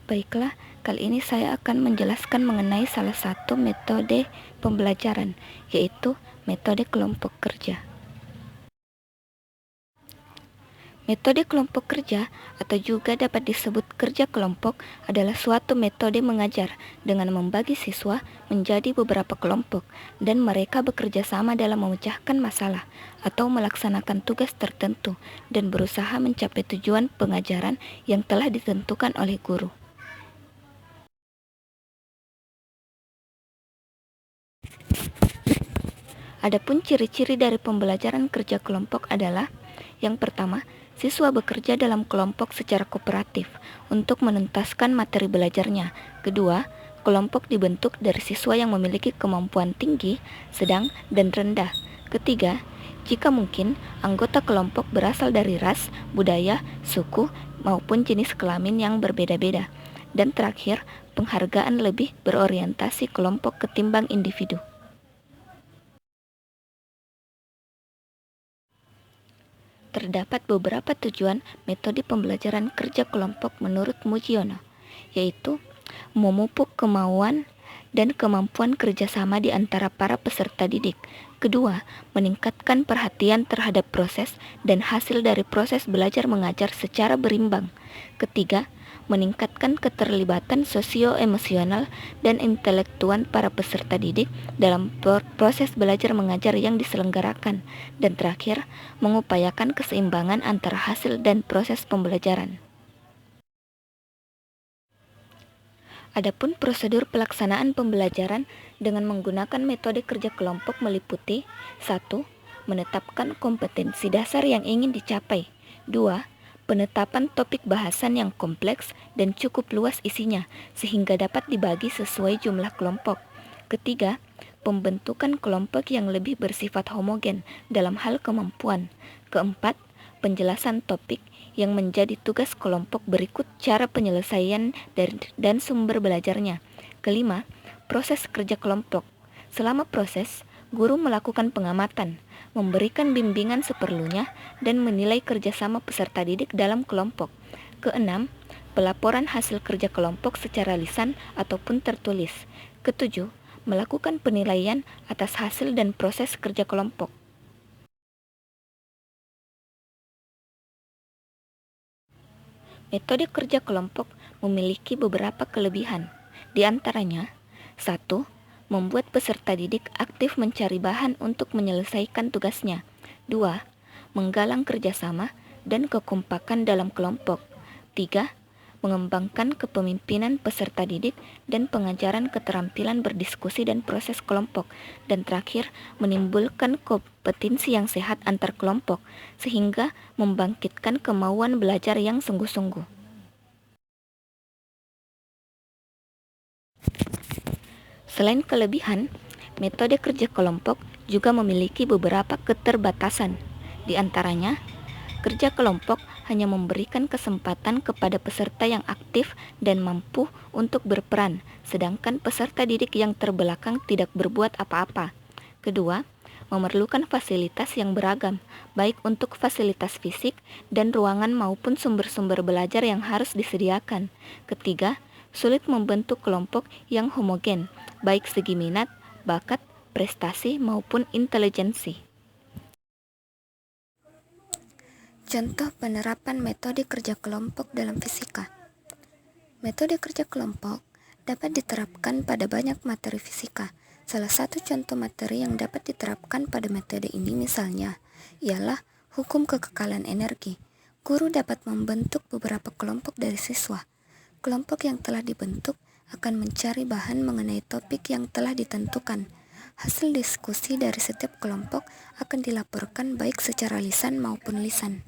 Baiklah, kali ini saya akan menjelaskan mengenai salah satu metode pembelajaran, yaitu metode kelompok kerja. Metode kelompok kerja, atau juga dapat disebut kerja kelompok, adalah suatu metode mengajar dengan membagi siswa menjadi beberapa kelompok, dan mereka bekerja sama dalam memecahkan masalah atau melaksanakan tugas tertentu dan berusaha mencapai tujuan pengajaran yang telah ditentukan oleh guru. Adapun ciri-ciri dari pembelajaran kerja kelompok adalah: yang pertama, siswa bekerja dalam kelompok secara kooperatif untuk menuntaskan materi belajarnya. Kedua, kelompok dibentuk dari siswa yang memiliki kemampuan tinggi, sedang, dan rendah. Ketiga, jika mungkin, anggota kelompok berasal dari ras, budaya, suku, maupun jenis kelamin yang berbeda-beda. Dan terakhir, penghargaan lebih berorientasi kelompok ketimbang individu. Terdapat beberapa tujuan metode pembelajaran kerja kelompok menurut Mujiono, yaitu memupuk kemauan dan kemampuan kerjasama di antara para peserta didik. Kedua, meningkatkan perhatian terhadap proses dan hasil dari proses belajar mengajar secara berimbang. Ketiga, meningkatkan keterlibatan sosio-emosional dan intelektual para peserta didik dalam proses belajar mengajar yang diselenggarakan. Dan terakhir, mengupayakan keseimbangan antara hasil dan proses pembelajaran. Adapun prosedur pelaksanaan pembelajaran dengan menggunakan metode kerja kelompok meliputi: 1. Menetapkan kompetensi dasar yang ingin dicapai. 2. Penetapan topik bahasan yang kompleks dan cukup luas isinya sehingga dapat dibagi sesuai jumlah kelompok. Ketiga, pembentukan kelompok yang lebih bersifat homogen dalam hal kemampuan. Keempat, penjelasan topik yang menjadi tugas kelompok berikut cara penyelesaian dan sumber belajarnya. Kelima, proses kerja kelompok. Selama proses, guru melakukan pengamatan, memberikan bimbingan seperlunya, dan menilai kerjasama peserta didik dalam kelompok. Keenam, pelaporan hasil kerja kelompok secara lisan ataupun tertulis. Ketujuh, melakukan penilaian atas hasil dan proses kerja kelompok. Metode kerja kelompok memiliki beberapa kelebihan. Di antaranya: 1. Membuat peserta didik aktif mencari bahan untuk menyelesaikan tugasnya. 2. Menggalang kerjasama dan kekompakan dalam kelompok. 3. Mengembangkan kepemimpinan peserta didik dan pengajaran keterampilan berdiskusi dan proses kelompok. Dan terakhir, menimbulkan kompetensi yang sehat antar kelompok, sehingga membangkitkan kemauan belajar yang sungguh-sungguh. Selain kelebihan, metode kerja kelompok juga memiliki beberapa keterbatasan. Di antaranya, kerja kelompok hanya memberikan kesempatan kepada peserta yang aktif dan mampu untuk berperan, sedangkan peserta didik yang terbelakang tidak berbuat apa-apa. Kedua, memerlukan fasilitas yang beragam, baik untuk fasilitas fisik dan ruangan maupun sumber-sumber belajar yang harus disediakan. Ketiga, sulit membentuk kelompok yang homogen, baik segi minat, bakat, prestasi maupun intelijensi. Contoh penerapan metode kerja kelompok dalam fisika. Metode kerja kelompok dapat diterapkan pada banyak materi fisika. Salah satu contoh materi yang dapat diterapkan pada metode ini misalnya ialah hukum kekekalan energi. Guru dapat membentuk beberapa kelompok dari siswa. Kelompok yang telah dibentuk akan mencari bahan mengenai topik yang telah ditentukan. Hasil diskusi dari setiap kelompok akan dilaporkan baik secara lisan maupun lisan.